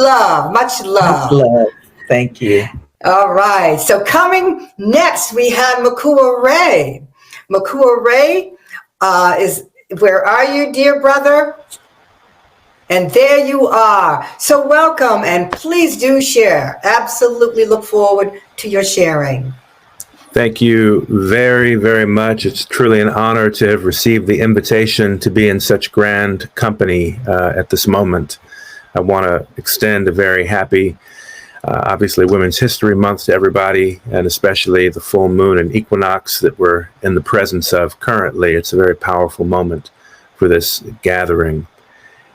love, much Much love. love. Thank you. All right. So coming next, we have Makua Ray. Makua Ray where are you, dear brother? And there you are. So welcome, and please do share. Absolutely look forward to your sharing. Thank you very, very much. It's truly an honor to have received the invitation to be in such grand company at this moment. I want to extend a very happy, obviously, Women's History Month to everybody, and especially the full moon and equinox that we're in the presence of currently. It's a very powerful moment for this gathering.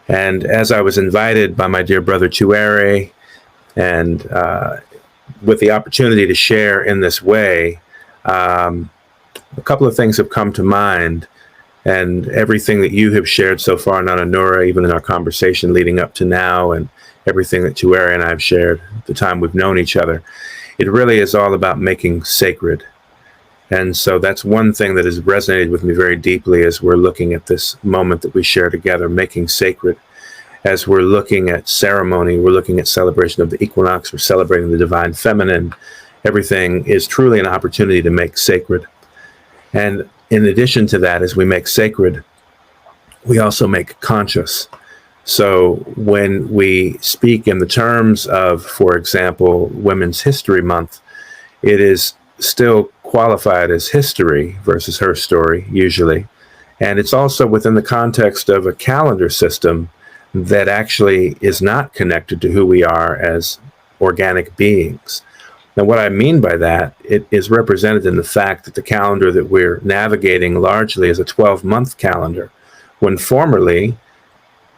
And as I was invited by my dear brother Chuere, and with the opportunity to share in this way, a couple of things have come to mind, and everything that you have shared so far, Nana Nora, even in our conversation leading up to now, and everything that Chuere and I have shared the time we've known each other, it really is all about making sacred. And so that's one thing that has resonated with me very deeply as we're looking at this moment that we share together, making sacred. As we're looking at ceremony, we're looking at celebration of the equinox, we're celebrating the divine feminine. Everything is truly an opportunity to make sacred. And in addition to that, as we make sacred, we also make conscious. So when we speak in the terms of, for example, Women's History Month, it is still qualified as history versus her story, usually. And it's also within the context of a calendar system that actually is not connected to who we are as organic beings. Now, what I mean by that, it is represented in the fact that the calendar that we're navigating largely is a 12-month calendar, when formerly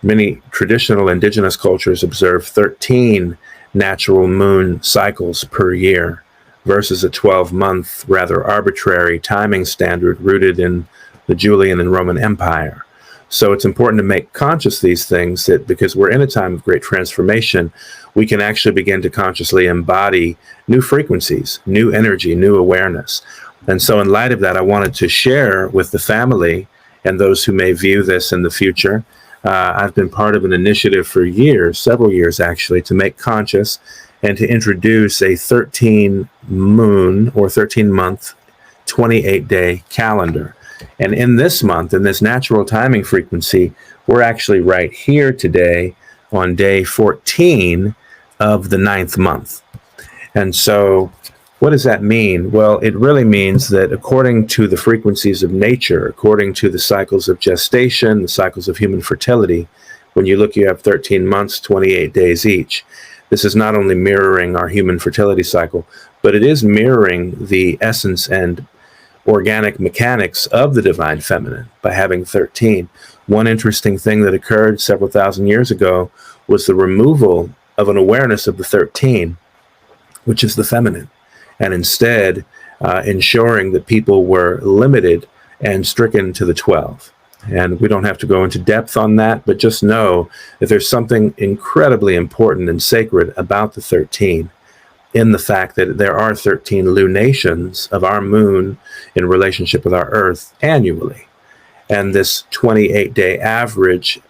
many traditional indigenous cultures observe 13 natural moon cycles per year versus a 12-month, rather arbitrary timing standard rooted in the Julian and Roman Empire. So it's important to make conscious these things, that because we're in a time of great transformation, we can actually begin to consciously embody new frequencies, new energy, new awareness. And so in light of that, I wanted to share with the family and those who may view this in the future. I've been part of an initiative for years, several years actually, to make conscious and to introduce a 13 moon or 13 month, 28-day calendar. And in this month, in this natural timing frequency, we're actually right here today on day 14 of the 9th month. And so what does that mean? Well, it really means that according to the frequencies of nature, according to the cycles of gestation, the cycles of human fertility, when you look, you have 13 months, 28 days each. This is not only mirroring our human fertility cycle, but it is mirroring the essence and organic mechanics of the divine feminine by having 13. One interesting thing that occurred several thousand years ago was the removal of an awareness of the 13, which is the feminine, and instead ensuring that people were limited and stricken to the 12. And we don't have to go into depth on that, but just know that there's something incredibly important and sacred about the 13, in the fact that there are 13 lunations of our moon in relationship with our Earth annually. And this 28-day average,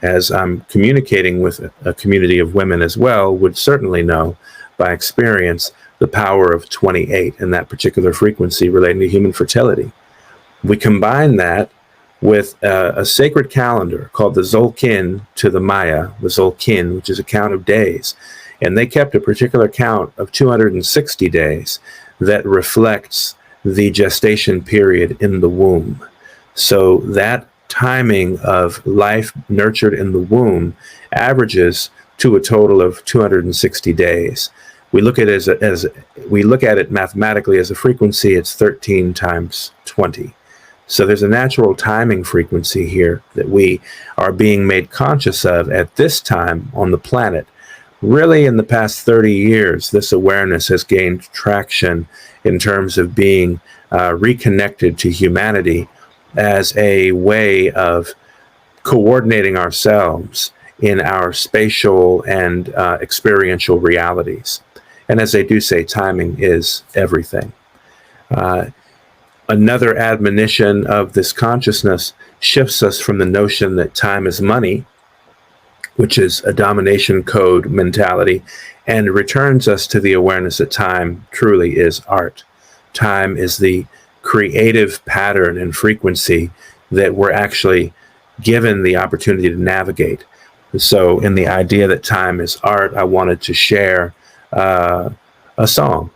as I'm communicating with a community of women as well, would certainly know by experience the power of 28 and that particular frequency relating to human fertility. We combine that with a sacred calendar called the Zolkin to the Maya, the Zolkin, which is a count of days. And they kept a particular count of 260 days that reflects the gestation period in the womb. So that timing of life nurtured in the womb averages to a total of 260 days. We look at it mathematically as a frequency. It's 13 times 20. So there's a natural timing frequency here that we are being made conscious of at this time on the planet. Really, in the past 30 years, this awareness has gained traction in terms of being reconnected to humanity as a way of coordinating ourselves in our spatial and experiential realities. And as they do say, timing is everything. Another admonition of this consciousness shifts us from the notion that time is money which is a domination code mentality, and returns us to the awareness that time truly is art. Time is the creative pattern and frequency that we're actually given the opportunity to navigate. So in the idea that time is art, I wanted to share a song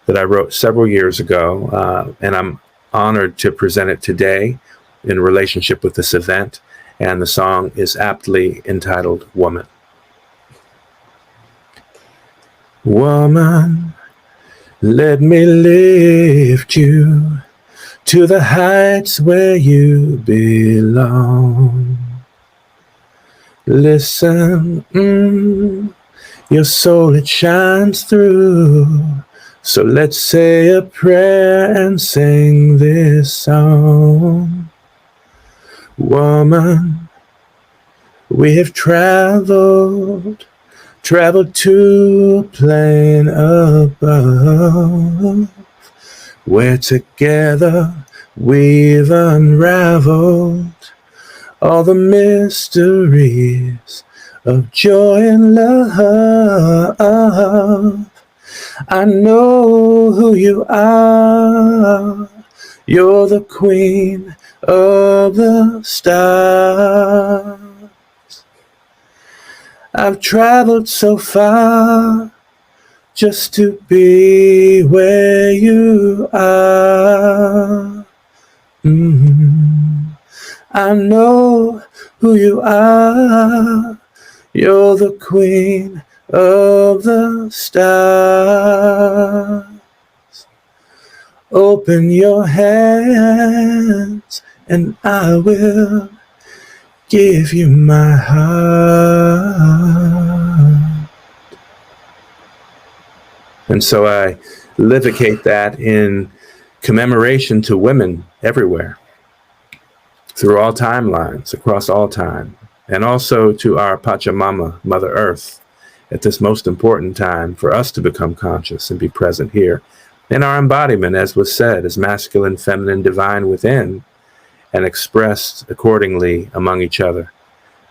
that I wrote several years ago, and I'm honored to present it today in relationship with this event. And the song is aptly entitled Woman. Woman, let me lift you to the heights where you belong. Listen, your soul, it shines through. So let's say a prayer and sing this song. Woman, we have traveled to a plane above, where together we've unraveled all the mysteries of joy and love. I know who you are. You're the queen of the stars. I've traveled so far just to be where you are. I know who you are. You're the queen of the stars. Open your hands and I will give you my heart. And so I livicate that in commemoration to women everywhere, through all timelines, across all time, and also to our Pachamama, Mother Earth, at this most important time for us to become conscious and be present here in our embodiment, as was said, as masculine, feminine, divine within, and expressed accordingly among each other.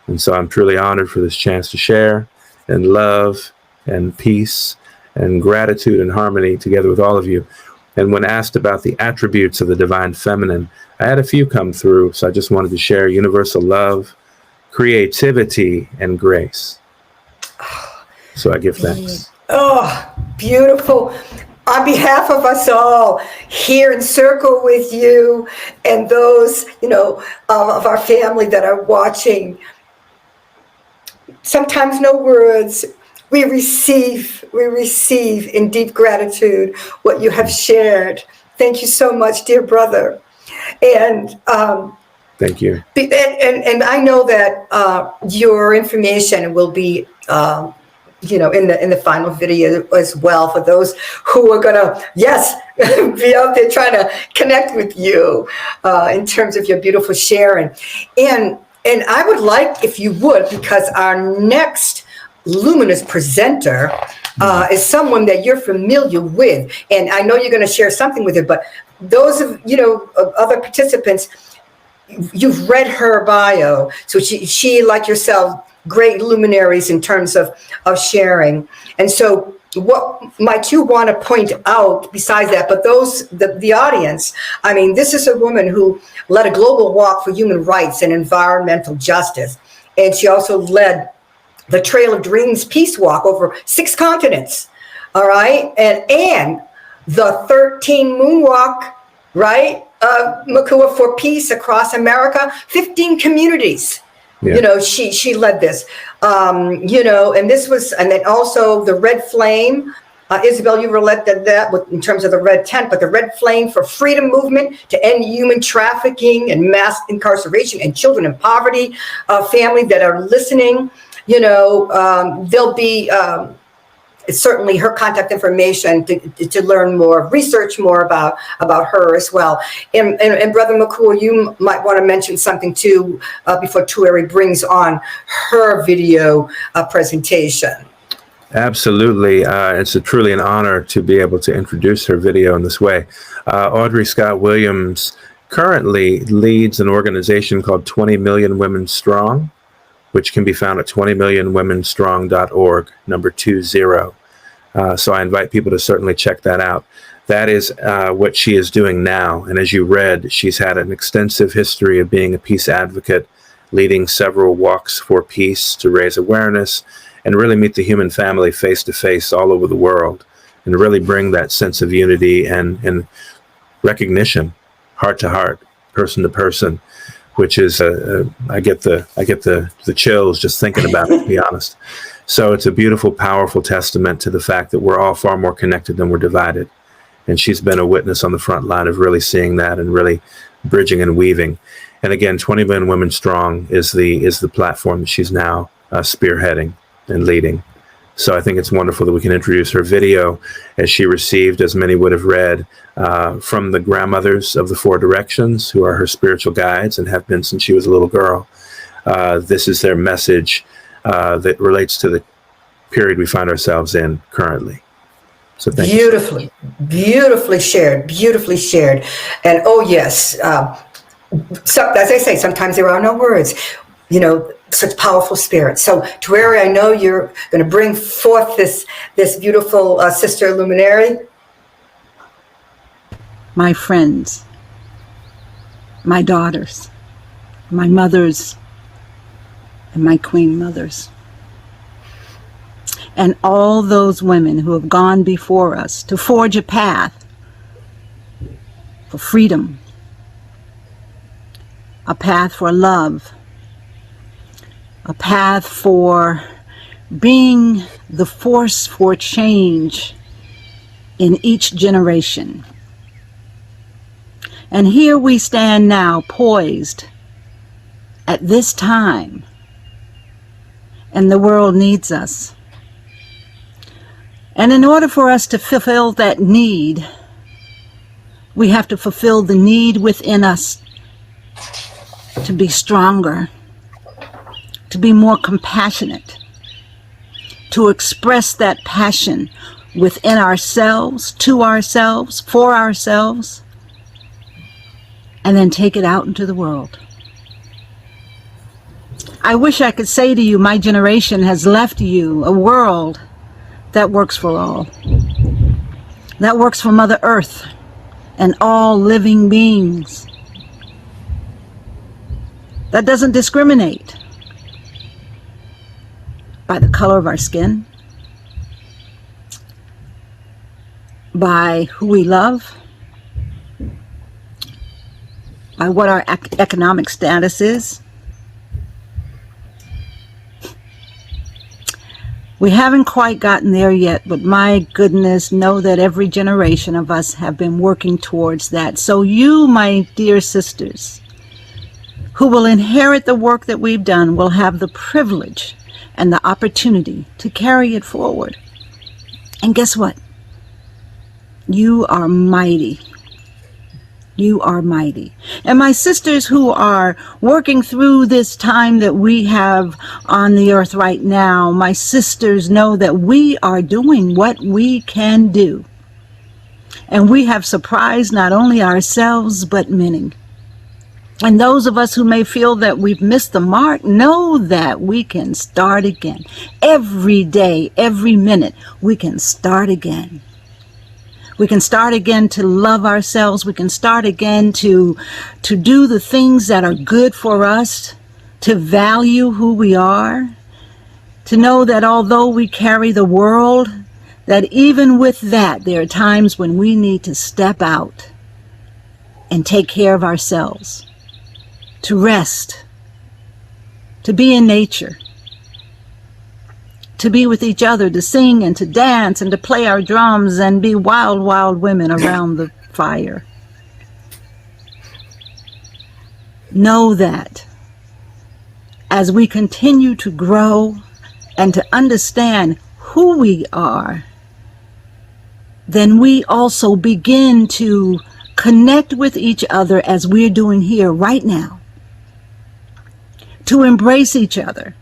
And so I'm truly honored for this chance to share and love and peace and gratitude and harmony together with all of you. And when asked about the attributes of the divine feminine, I had a few come through, so I just wanted to share universal love, creativity, and grace. So I give thanks. Oh, beautiful. On behalf of us all here in circle with you and those, of our family that are watching, sometimes no words. We receive in deep gratitude what you have shared. Thank you so much, dear brother. And thank you. And I know that your information will be in the final video as well, for those who are gonna, be out there trying to connect with you in terms of your beautiful sharing. And I would like, if you would, because our next luminous presenter is someone that you're familiar with, and I know you're going to share something with her, but those of other participants, you've read her bio, so she like yourself, great luminaries in terms of sharing. And so what might you want to point out besides that? But the audience, I mean, this is a woman who led a global walk for human rights and environmental justice, and she also led the Trail of Dreams Peace Walk over 6 continents, all right? And the 13 Moonwalk, right? Mikuak for Peace across America, 15 communities. Yeah. She led this, and this was, and then also the Red Flame. Isabel, you led that in terms of the Red Tent, but the Red Flame for Freedom movement to end human trafficking and mass incarceration and children in poverty, family that are listening. There'll be certainly her contact information to learn more, research more about her as well. And Brother Mikuak, you might want to mention something too before Tueri brings on her video presentation. Absolutely. It's truly an honor to be able to introduce her video in this way. Audrey Scott Williams currently leads an organization called 20 Million Women Strong, which can be found at 20millionwomenstrong.org, number 20. So I invite people to certainly check that out. That is what she is doing now. And as you read, she's had an extensive history of being a peace advocate, leading several walks for peace to raise awareness and really meet the human family face to face all over the world, and really bring that sense of unity and recognition, heart to heart, person to person, which is I get the chills just thinking about it, to be honest. So it's a beautiful, powerful testament to the fact that we're all far more connected than we're divided. And she's been a witness on the front line of really seeing that and really bridging and weaving. And again, 20 Million Women Strong is the platform that she's now spearheading and leading. So I think it's wonderful that we can introduce her video, as she received, as many would have read, from the grandmothers of the Four Directions, who are her spiritual guides and have been since she was a little girl. This is their message that relates to the period we find ourselves in currently. So thank you. Beautifully shared, And oh yes, so, as I say, sometimes there are no words, such powerful spirit. So Tereri, I know you're going to bring forth this beautiful sister luminary. My friends, my daughters, my mothers, and my queen mothers, and all those women who have gone before us to forge a path for freedom, a path for love, a path for being the force for change in each generation. And here we stand now, poised at this time, and the world needs us. And in order for us to fulfill that need, we have to fulfill the need within us to be stronger, to be more compassionate, to express that passion within ourselves, to ourselves, for ourselves, and then take it out into the world. I wish I could say to you, my generation has left you a world that works for all, that works for Mother Earth and all living beings, that doesn't discriminate by the color of our skin, by who we love, by what our economic status is. We haven't quite gotten there yet, but my goodness, know that every generation of us have been working towards that. So you, my dear sisters, who will inherit the work that we've done, will have the privilege and the opportunity to carry it forward. And guess what? You are mighty. You are mighty. And my sisters who are working through this time that we have on the earth right now, my sisters, know that we are doing what we can do. And we have surprised not only ourselves, but many. And those of us who may feel that we've missed the mark, know that we can start again. Every day, every minute, we can start again. We can start again to love ourselves. We can start again to do the things that are good for us, to value who we are, to know that although we carry the world, that even with that, there are times when we need to step out and take care of ourselves, to rest, to be in nature, to be with each other, to sing and to dance and to play our drums and be wild, wild women around the fire. Know that as we continue to grow and to understand who we are, then we also begin to connect with each other as we're doing here right now, to embrace each other,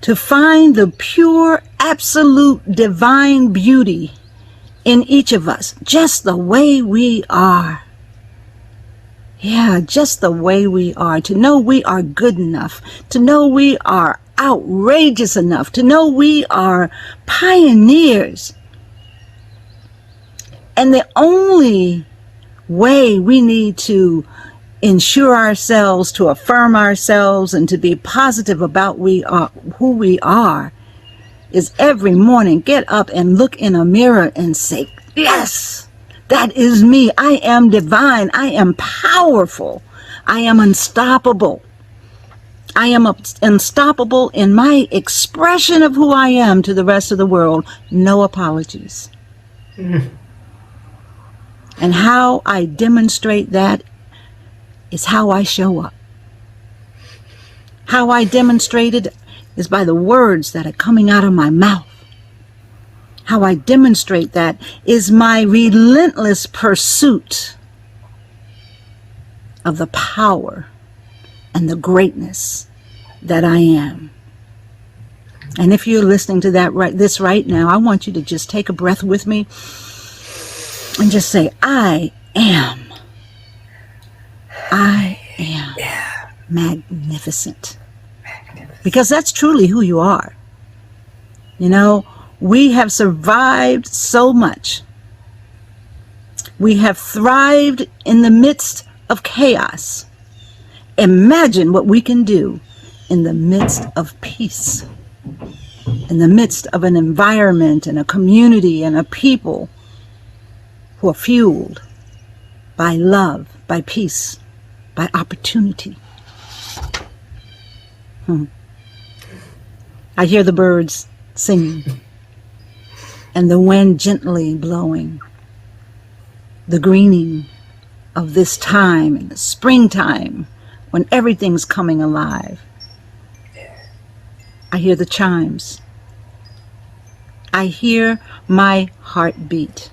to find the pure, absolute, divine beauty in each of us, just the way we are. Yeah, just the way we are, to know we are good enough, to know we are outrageous enough, to know we are pioneers. And the only way we need to ensure ourselves, to affirm ourselves, and to be positive about who we are, is every morning get up and look in a mirror and say, yes, that is me. I am divine. I am powerful. I am unstoppable. I am unstoppable in my expression of who I am to the rest of the world. No apologies. And how I demonstrate that is how I show up. How I demonstrate it is by the words that are coming out of my mouth. How I demonstrate that is my relentless pursuit of the power and the greatness that I am. And if you're listening to this right now, I want you to just take a breath with me and just say, I am magnificent. Because that's truly who you are. You know, we have survived so much. We have thrived in the midst of chaos. Imagine what we can do in the midst of peace, in the midst of an environment and a community and a people who are fueled by love, by peace, by opportunity. I hear the birds singing and the wind gently blowing, the greening of this time in the springtime when everything's coming alive. I hear the chimes. I hear my heartbeat.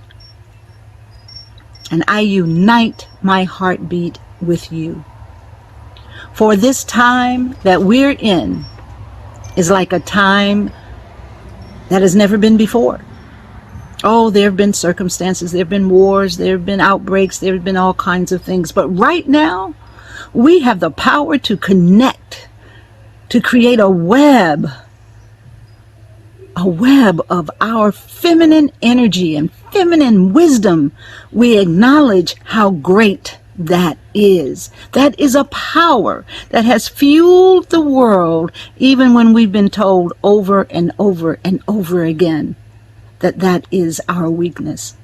And I unite my heartbeat with you. For this time that we're in is like a time that has never been before. Oh, there have been circumstances, there have been wars, there have been outbreaks, there have been all kinds of things. But right now, we have the power to connect, to create a web of our feminine energy and feminine wisdom. We acknowledge how great that is. That is a power that has fueled the world, even when we've been told over and over and over again that that is our weakness.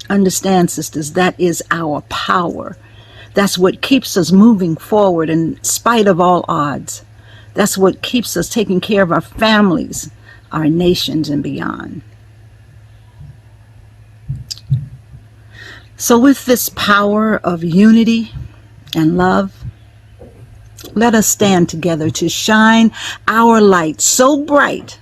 Understand, sisters, that is our power. That's what keeps us moving forward in spite of all odds. That's what keeps us taking care of our families, our nations, and beyond. So with this power of unity and love, let us stand together to shine our light so bright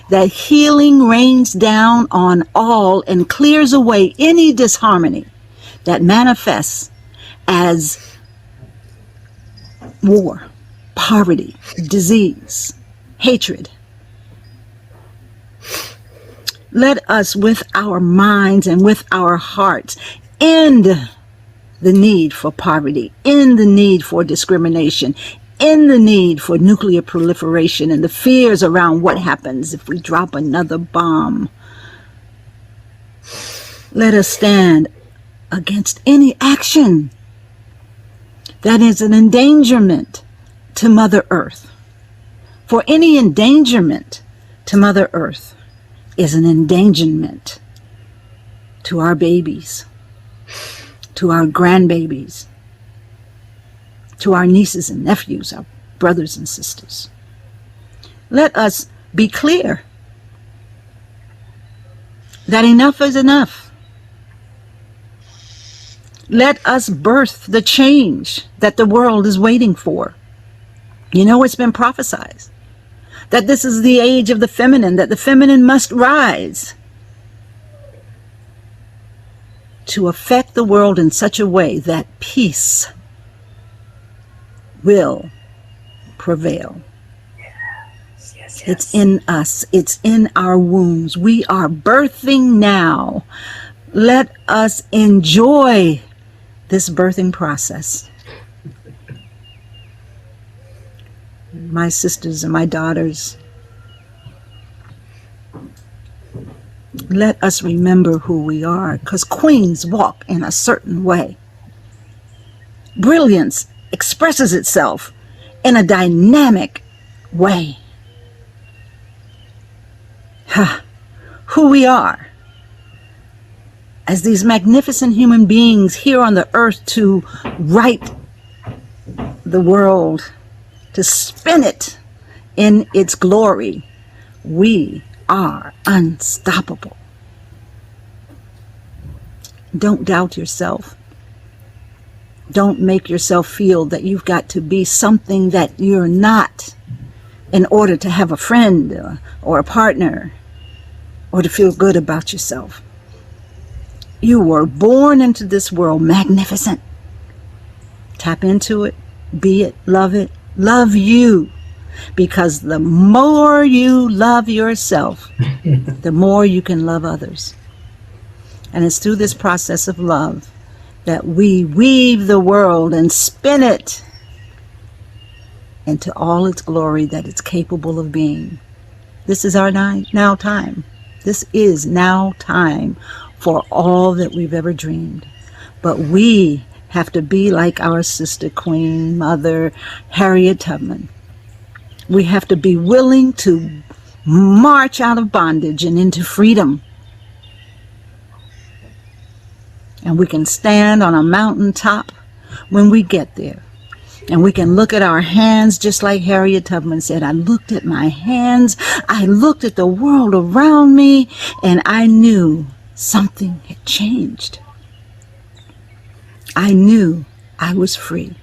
that healing rains down on all and clears away any disharmony that manifests as war, poverty, disease, hatred. Let us, with our minds and with our hearts, end the need for poverty, end the need for discrimination, end the need for nuclear proliferation and the fears around what happens if we drop another bomb. Let us stand against any action that is an endangerment to Mother Earth. For any endangerment to Mother Earth is an endangerment to our babies, to our grandbabies, to our nieces and nephews, our brothers and sisters. Let us be clear that enough is enough. Let us birth the change that the world is waiting for. You know, it's been prophesied that this is the age of the feminine, that the feminine must rise to affect the world in such a way that peace will prevail. Yes. It's in us. It's in our wombs. We are birthing now. Let us enjoy this birthing process. My sisters and my daughters, let us remember who we are, because queens walk in a certain way. Brilliance expresses itself in a dynamic way. Who we are as these magnificent human beings here on the earth to right the world, to spin it in its glory. We are unstoppable. Don't doubt yourself. Don't make yourself feel that you've got to be something that you're not in order to have a friend or a partner or to feel good about yourself. You were born into this world magnificent. Tap into it, be it, love you. Because the more you love yourself, the more you can love others. And it's through this process of love that we weave the world and spin it into all its glory that it's capable of being. This is our now time. This is now time for all that we've ever dreamed. But we have to be like our sister Queen Mother Harriet Tubman. We have to be willing to march out of bondage and into freedom. And we can stand on a mountaintop when we get there. And we can look at our hands just like Harriet Tubman said. I looked at my hands, I looked at the world around me, and I knew something had changed. I knew I was free.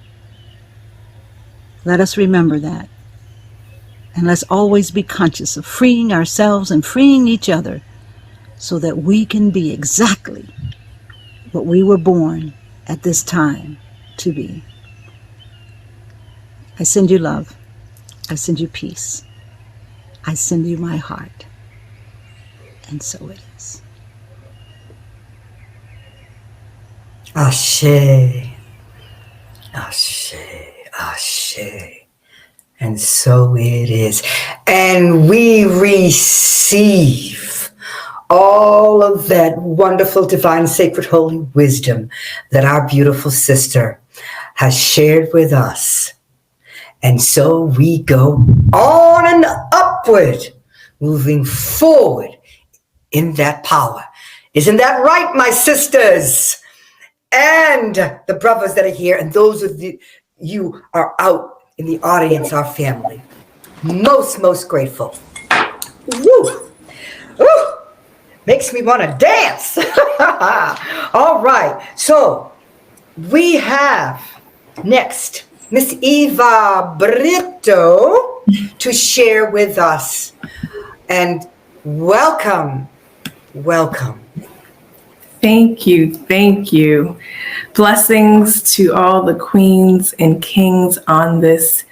Let us remember that. And let's always be conscious of freeing ourselves and freeing each other so that we can be exactly what we were born at this time to be. I send you love. I send you peace. I send you my heart. And so it is. Ashe, ashe, ashe. And so it is. And we receive all of that wonderful, divine, sacred, holy wisdom that our beautiful sister has shared with us. And so we go on and upward, moving forward in that power. Isn't that right, my sisters? And the brothers that are here, and those of you are out in the audience, our family. Most grateful. Woo! Woo! Makes me want to dance. All right. So we have next Miss Iva Brito to share with us. And welcome. Thank you. Blessings to all the queens and kings on this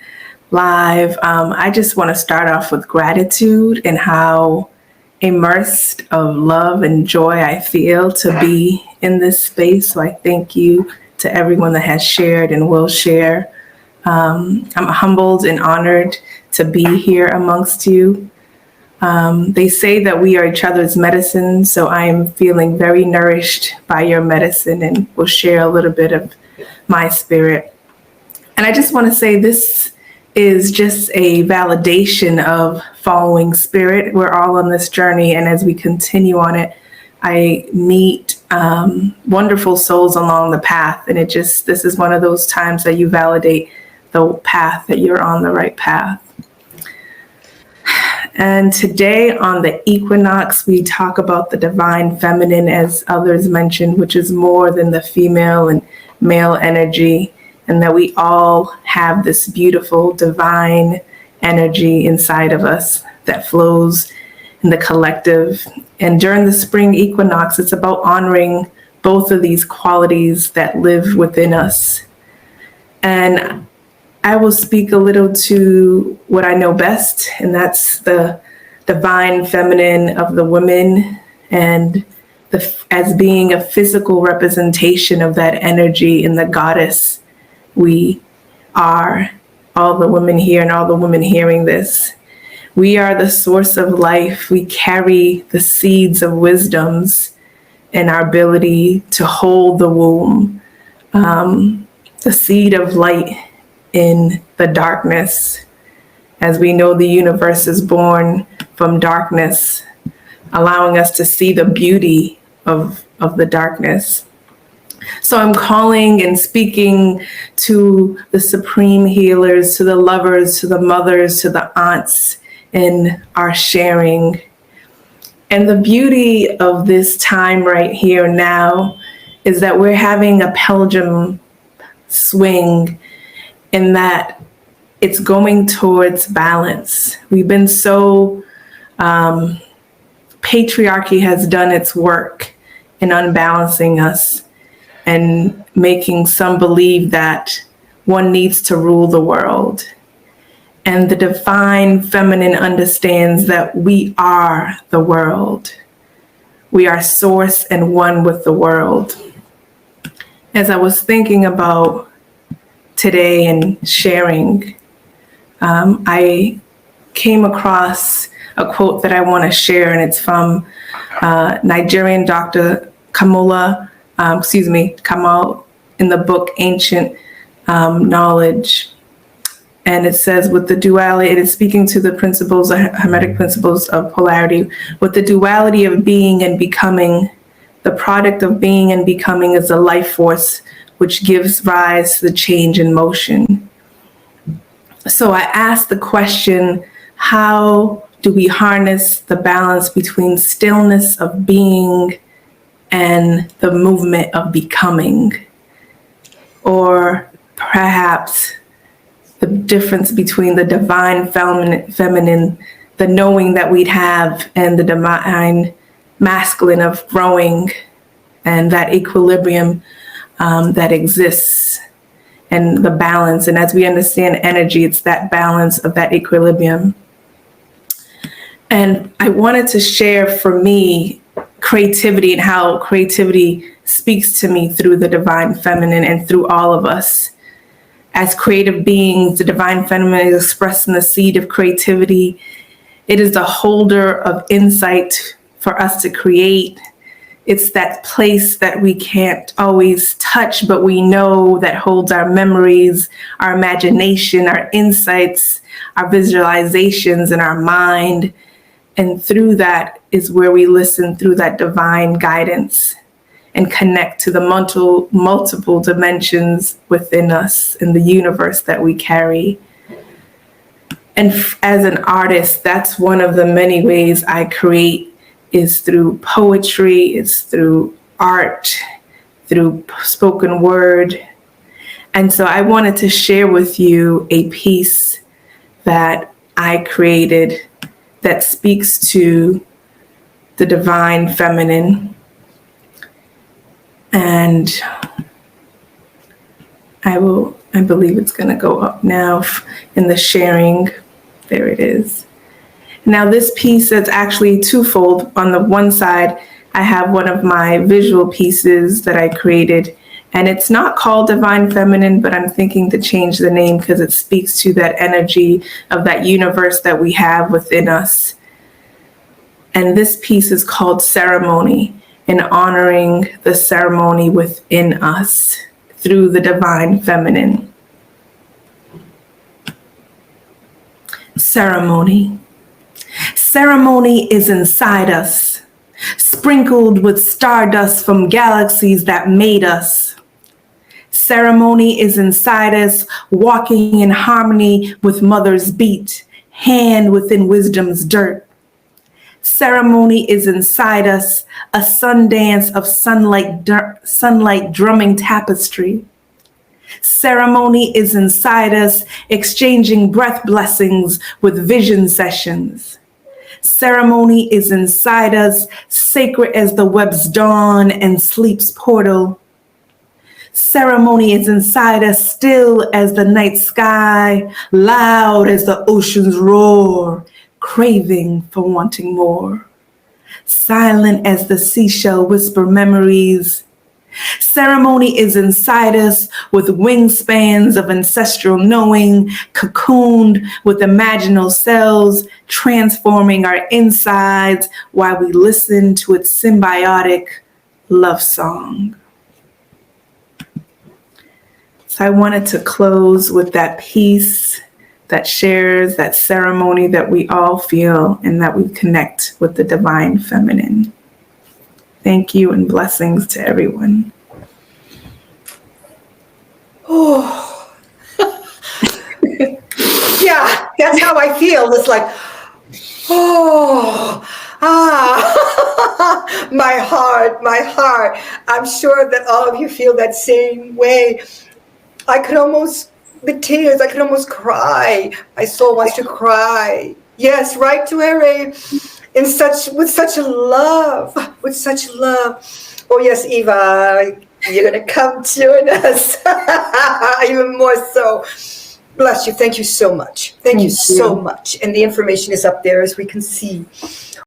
live. I just want to start off with gratitude and how immersed of love and joy I feel to be in this space. So I thank you to everyone that has shared and will share. I'm humbled and honored to be here amongst you. They say that we are each other's medicine, so I am feeling very nourished by your medicine and will share a little bit of my spirit. And I just want to say this is just a validation of following spirit. We're all on this journey, and as we continue on it, I meet wonderful souls along the path, and this is one of those times that you validate the path, that you're on the right path. And today on the equinox, we talk about the divine feminine, as others mentioned, which is more than the female and male energy, and that we all have this beautiful divine energy inside of us that flows in the collective. And during the spring equinox, it's about honoring both of these qualities that live within us. And I will speak a little to what I know best, and that's the divine feminine of the women and as being a physical representation of that energy in the goddess we are, all the women here and all the women hearing this. We are the source of life. We carry the seeds of wisdoms and our ability to hold the womb, the seed of light in the darkness. As we know, the universe is born from darkness, allowing us to see the beauty of the darkness. So I'm calling and speaking to the supreme healers, to the lovers, to the mothers, to the aunts in our sharing. And the beauty of this time right here now is that we're having a pendulum swing in that it's going towards balance. We've been so, patriarchy has done its work in unbalancing us and making some believe that one needs to rule the world. And the divine feminine understands that we are the world. We are source and one with the world. As I was thinking about today and sharing, I came across a quote that I want to share, and it's from Nigerian Dr. Kamal in the book Ancient Knowledge. And it says, with the duality, it is speaking to the principles, the Hermetic principles of polarity. With the duality of being and becoming, the product of being and becoming is a life force which gives rise to the change in motion. So I asked the question, how do we harness the balance between stillness of being and the movement of becoming? Or perhaps the difference between the divine feminine, the knowing that we'd have, and the divine masculine of growing, and that equilibrium that exists, and the balance. And as we understand energy, it's that balance of that equilibrium. And I wanted to share, for me, creativity and how creativity speaks to me through the divine feminine and through all of us. As creative beings, the divine feminine is expressed in the seed of creativity. It is the holder of insight for us to create. It's that place that we can't always touch, but we know that holds our memories, our imagination, our insights, our visualizations, and our mind. And through that is where we listen through that divine guidance and connect to the multiple dimensions within us in the universe that we carry. And as an artist, that's one of the many ways I create, is through poetry, it's through art, through spoken word. And so I wanted to share with you a piece that I created that speaks to the divine feminine. And I believe it's going to go up now in the sharing. There it is. Now this piece is actually twofold. On the one side, I have one of my visual pieces that I created, and it's not called Divine Feminine, but I'm thinking to change the name because it speaks to that energy of that universe that we have within us. And this piece is called Ceremony, in honoring the ceremony within us through the divine feminine. Ceremony. Ceremony is inside us, sprinkled with stardust from galaxies that made us. Ceremony is inside us, walking in harmony with mother's beat, hand within wisdom's dirt. Ceremony is inside us, a sundance of sunlight drumming tapestry. Ceremony is inside us, exchanging breath blessings with vision sessions. Ceremony is inside us, sacred as the web's dawn and sleep's portal. Ceremony is inside us, still as the night sky, loud as the ocean's roar, craving for wanting more. silent as the seashell whisper memories. Ceremony is inside us with wingspans of ancestral knowing, cocooned with imaginal cells, transforming our insides while we listen to its symbiotic love song. So I wanted to close with that piece that shares that ceremony that we all feel and that we connect with the divine feminine. Thank you and blessings to everyone. Oh, yeah, that's how I feel. It's like, oh, my heart, my heart. I'm sure that all of you feel that same way. I could almost, the tears, I could almost cry. My soul wants to cry. Yes, right to Ray, with such love, with such love. Oh yes, Eva, you're gonna come join us, even more so. Bless you. Thank you so much. Thank you so much. And the information is up there, as we can see.